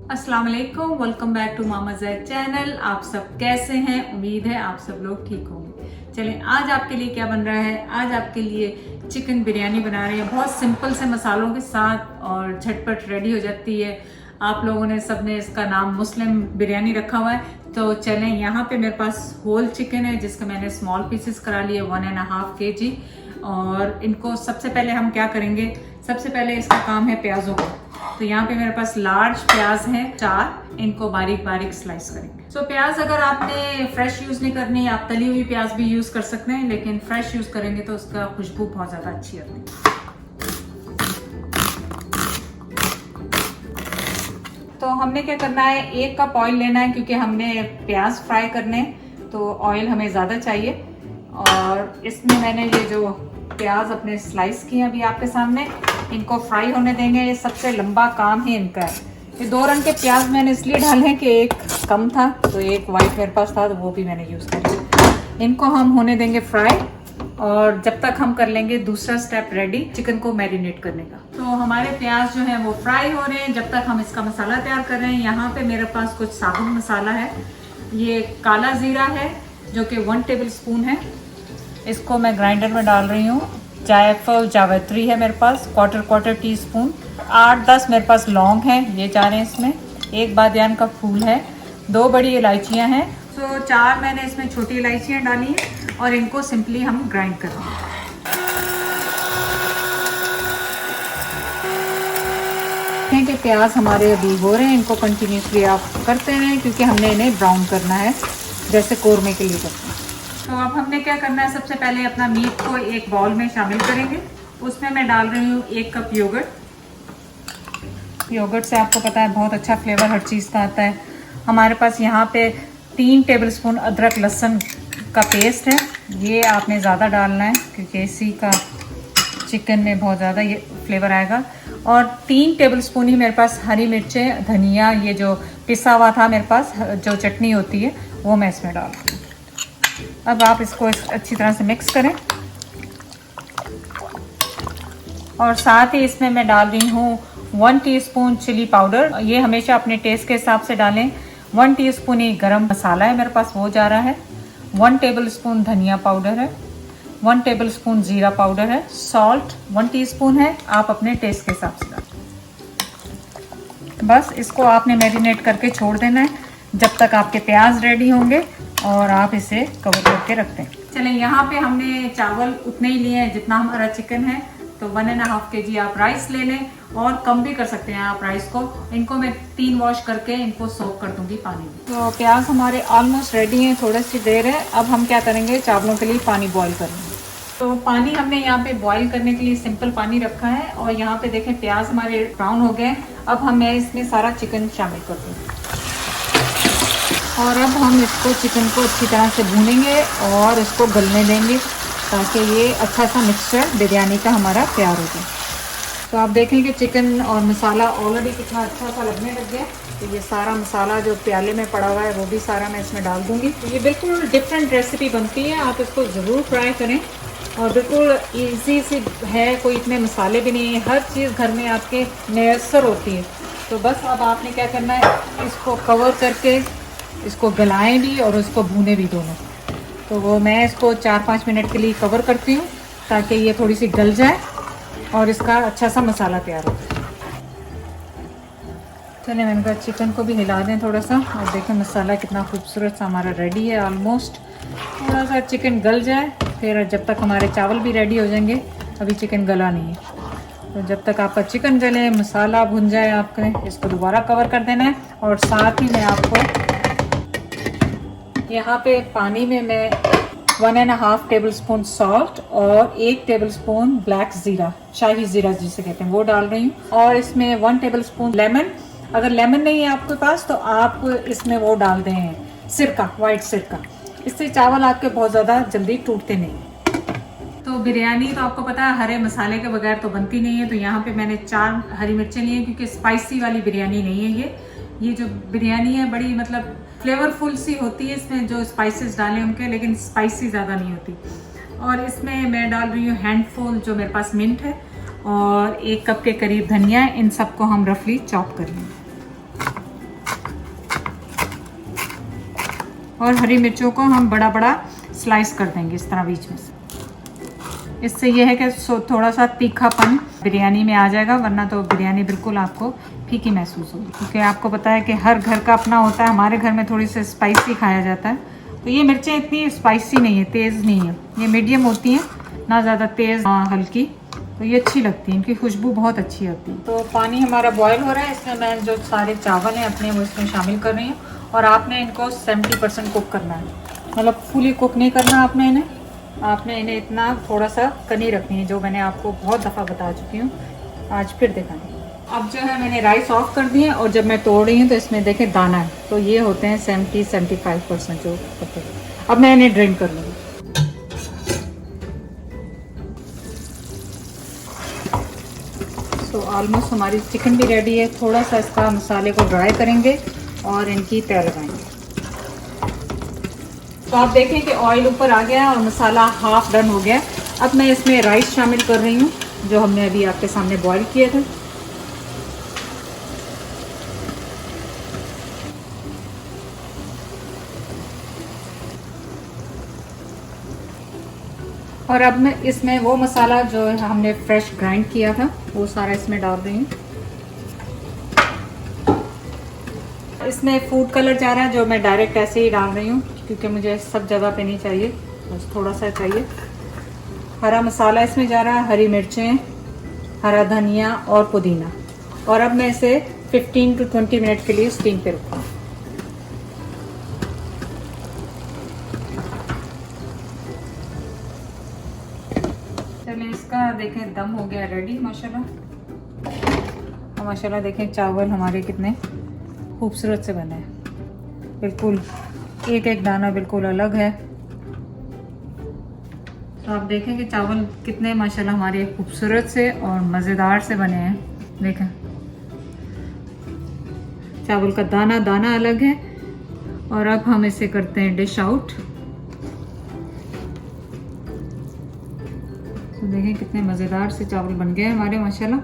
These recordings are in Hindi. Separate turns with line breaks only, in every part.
अस्सलाम वालेकुम, welcome back to Mama Zaid channel. आप सब कैसे हैं? उम्मीद है आप सब लोग ठीक होंगे। चलें, आज आपके लिए क्या बन रहा है? आज आपके लिए चिकन बिरयानी बना रहे हैं, बहुत सिंपल से मसालों के साथ और झटपट रेडी हो जाती है। आप लोगों ने सबने इसका नाम मुस्लिम बिरयानी रखा हुआ है। तो चलें, यहाँ पे मेरे पास होल चिकन है जिसका मैंने स्मॉल पीसेस करा लिए 1.5 kg। और इनको सबसे पहले हम क्या करेंगे, सबसे पहले इसका काम है प्याजों का। तो यहाँ पे मेरे पास लार्ज प्याज हैं 4, इनको बारीक बारीक स्लाइस करेंगे। सो प्याज अगर आपने फ्रेश यूज नहीं करनी, आप तली हुई प्याज भी यूज कर सकते हैं, लेकिन फ्रेश यूज करेंगे तो उसका खुशबू बहुत ज्यादा अच्छी आती है। तो हमने क्या करना है, 1 कप ऑयल लेना है क्योंकि हमने प्याज फ्राई करने, तो ऑयल हमें ज़्यादा चाहिए। और इसमें मैंने ये जो प्याज अपने स्लाइस किए अभी आपके सामने, इनको फ्राई होने देंगे। ये सबसे लंबा काम है इनका। ये 2 रंग के प्याज मैंने इसलिए डाले हैं कि एक कम था तो एक वाइट मेरे पास था, तो वो भी मैंने यूज़ किया। इनको हम होने देंगे फ्राई, और जब तक हम कर लेंगे दूसरा स्टेप रेडी चिकन को मैरिनेट करने का। तो हमारे प्याज जो है वो फ्राई हो रहे हैं, जब तक हम इसका मसाला तैयार कर रहे हैं। यहाँ पे मेरे पास कुछ साबुत मसाला है। ये काला जीरा है जो कि 1 टेबल स्पून है, इसको मैं ग्राइंडर में डाल रही हूँ। जायफल जावित्री है मेरे पास, क्वार्टर टीस्पून। 8-10 मेरे पास लौंग है, ये जा रहे हैं इसमें। 1 बादियान का फूल है। 2 बड़ी इलायचियाँ हैं। तो 4 मैंने इसमें छोटी इलायचियाँ डाली हैं और इनको सिंपली हम ग्राइंड कर रहे हैं। कि प्याज हमारे अभी हो रहे हैं, इनको कंटिन्यूसली आप करते रहें क्योंकि हमने इन्हें ब्राउन करना है जैसे कोरमे के लिए करते हैं। तो अब हमने क्या करना है, सबसे पहले अपना मीट को एक बाउल में शामिल करेंगे। उसमें मैं डाल रही हूँ 1 कप योगर्ट। योगर्ट से आपको पता है बहुत अच्छा फ्लेवर हर चीज़ का आता है। हमारे पास यहाँ पे 3 टेबलस्पून अदरक लहसुन का पेस्ट है। ये आपने ज़्यादा डालना है क्योंकि इसी का चिकन में बहुत ज़्यादा ये फ्लेवर आएगा। और 3 टेबलस्पून ही मेरे पास हरी मिर्चें, धनिया, ये जो पिसा हुआ था मेरे पास, जो चटनी होती है वो मैं इसमें डाल दूँ। अब आप इसको अच्छी तरह से मिक्स करें। और साथ ही इसमें मैं डाल रही हूँ 1 टीस्पून चिली पाउडर। ये हमेशा अपने टेस्ट के हिसाब से डालें। 1 टीस्पून ही गरम मसाला है मेरे पास, वो जा रहा है। 1 टेबलस्पून धनिया पाउडर है। 1 टेबलस्पून जीरा पाउडर है। सॉल्ट 1 टीस्पून है, आप अपने टेस्ट के हिसाब से डालें। बस इसको आपने मैरिनेट करके छोड़ देना है जब तक आपके प्याज रेडी होंगे और आप इसे कवर करके रखते हैं। चलें, यहाँ पे हमने चावल उतने ही लिए हैं जितना हमारा चिकन है। तो 1.5 kg आप राइस ले लें, और कम भी कर सकते हैं आप राइस को। इनको मैं 3 वॉश करके इनको सोक कर दूंगी पानी में। तो प्याज हमारे ऑलमोस्ट रेडी हैं, थोड़ी सी देर है। अब हम क्या करेंगे, चावलों के लिए पानी बॉईल करेंगे। तो पानी हमने यहाँ पे बॉईल करने के लिए सिंपल पानी रखा है। और यहाँ पे देखें प्याज हमारे ब्राउन हो गए। अब मैं इसमें सारा चिकन शामिल कर दूँगी और अब हम इसको चिकन को अच्छी तरह से भूनेंगे और इसको गलने देंगे ताकि ये अच्छा सा मिक्सचर बिरयानी का हमारा तैयार हो जाए। तो आप देखेंगे चिकन और मसाला ऑलरेडी कितना अच्छा सा लगने लग गया। तो ये सारा मसाला जो प्याले में पड़ा हुआ है वो भी सारा मैं इसमें डाल दूँगी। तो ये बिल्कुल डिफरेंट रेसिपी बनती है, आप इसको ज़रूर ट्राई करें। और बिल्कुल ईजी सी है, कोई इतने मसाले भी नहीं है, हर चीज़ घर में आपके मैसर होती है। तो बस अब आपने क्या करना है, इसको कवर करके इसको गलाएं भी और उसको भूने भी दोनों। तो वो मैं इसको 4-5 मिनट के लिए कवर करती हूँ ताकि ये थोड़ी सी गल जाए और इसका अच्छा सा मसाला तैयार हो जाए। चलिए, मैंने कहा चिकन को भी हिला दें थोड़ा सा। और देखें मसाला कितना खूबसूरत सा हमारा रेडी है ऑलमोस्ट। थोड़ा सा चिकन गल जाए, फिर जब तक हमारे चावल भी रेडी हो जाएंगे। अभी चिकन गला नहीं है, तो जब तक आपका चिकन गले, मसाला भुन जाए, आपको इसको दोबारा कवर कर देना है। और साथ ही मैं आपको यहाँ पे पानी में मैं 1.5 टेबलस्पून सॉल्ट और 1 टेबलस्पून ब्लैक ज़ीरा, शाही ज़ीरा जिसे कहते हैं, वो डाल रही हूँ। और इसमें 1 टेबलस्पून लेमन। अगर लेमन नहीं है आपके पास तो आप इसमें वो डाल दें सिरका, वाइट सिरका। इससे चावल आपके बहुत ज़्यादा जल्दी टूटते नहीं। तो बिरयानी तो आपको पता है हरे मसाले के बगैर तो बनती नहीं है। तो यहाँ पे मैंने 4 हरी मिर्चें ली हैं क्योंकि स्पाइसी वाली बिरयानी नहीं है ये जो बिरयानी है बड़ी मतलब फ्लेवरफुल सी होती है, इसमें जो स्पाइसेस डाले उनके, लेकिन स्पाइसी ज़्यादा नहीं होती। और इसमें मैं डाल रही हूँ हैंडफुल जो मेरे पास मिंट है और 1 कप के करीब धनिया। इन सबको हम रफली चॉप कर लेंगे। और हरी मिर्चों को हम बड़ा बड़ा स्लाइस कर देंगे इस तरह बीच में से। इससे यह है कि थोड़ा सा तीखापन बिरयानी में आ जाएगा, वरना तो बिरयानी बिल्कुल आपको फीकी महसूस होगी। क्योंकि आपको पता है कि हर घर का अपना होता है, हमारे घर में थोड़ी सी स्पाइसी खाया जाता है। तो ये मिर्चें इतनी स्पाइसी नहीं है, तेज़ नहीं है, ये मीडियम होती हैं, ना ज़्यादा तेज़ ना हल्की। तो ये अच्छी लगती है, इनकी खुशबू बहुत अच्छी होती है। तो पानी हमारा बॉयल हो रहा है, इसमें मैं जो सारे चावल हैं अपने वो इसमें शामिल कर रही हूँ। और आपने इनको 70% कुक करना है, मतलब फुली कुक नहीं करना आपने इन्हें। आपने इन्हें इतना थोड़ा सा कनी रखनी है, जो मैंने आपको बहुत दफ़ा बता चुकी हूँ, आज फिर दिखाएं। अब जो है मैंने राइस ऑफ कर दिए और जब मैं तोड़ रही हूँ तो इसमें देखें दाना है, तो ये होते हैं 70-75% जो पत्ते। अब मैं इन्हें ड्रेन कर लूँगी। तो ऑलमोस्ट हमारी चिकन भी रेडी है। थोड़ा सा इसका मसाले को ड्राई करेंगे और इनकी तय लगाएंगे। तो आप देखें कि ऑयल ऊपर आ गया और मसाला हाफ डन हो गया। अब मैं इसमें राइस शामिल कर रही हूँ जो हमने अभी आपके सामने बॉईल किए थे। और अब मैं इसमें वो मसाला जो हमने फ्रेश ग्राइंड किया था वो सारा इसमें डाल रही हूँ। इसमें फूड कलर जा रहा है जो मैं डायरेक्ट ऐसे ही डाल रही हूँ, क्योंकि मुझे सब जगह पे नहीं चाहिए, बस थोड़ा सा चाहिए। हरा मसाला इसमें जा रहा है, हरी मिर्चें, हरा धनिया और पुदीना। और अब मैं इसे 15 to 20 मिनट के लिए स्टीम पे रखूँ। चलिए इसका देखें दम हो गया रेडी माशाल्लाह। माशाल्लाह देखें चावल हमारे कितने खूबसूरत से बने हैं, बिल्कुल एक एक दाना बिल्कुल अलग है। तो आप देखें कि चावल कितने माशाल्लाह हमारे खूबसूरत से और मज़ेदार से बने हैं। देखें चावल का दाना दाना अलग है। और अब हम इसे करते हैं डिश आउट। तो देखें कितने मज़ेदार से चावल बन गए हमारे माशाल्लाह।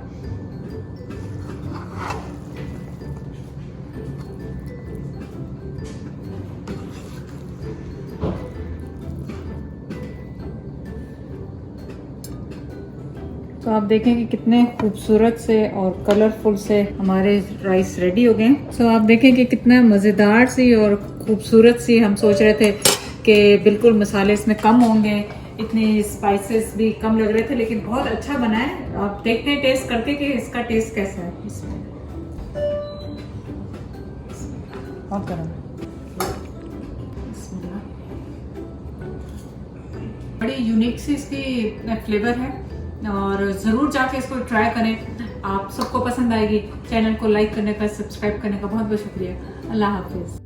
तो आप देखें कि कितने खूबसूरत से और कलरफुल से हमारे राइस रेडी हो गए। तो आप देखें कि कितना मज़ेदार सी और खूबसूरत सी, हम सोच रहे थे कि बिल्कुल मसाले इसमें कम होंगे, इतने स्पाइसेस भी कम लग रहे थे, लेकिन बहुत अच्छा बना है। आप देखते हैं टेस्ट करके कि इसका टेस्ट कैसा है। इसमें और गरम बड़ी यूनिक सी इसकी फ्लेवर है और ज़रूर जाके इसको ट्राई करें, आप सबको पसंद आएगी। चैनल को लाइक करने का, सब्सक्राइब करने का बहुत बहुत शुक्रिया। अल्लाह हाफिज़।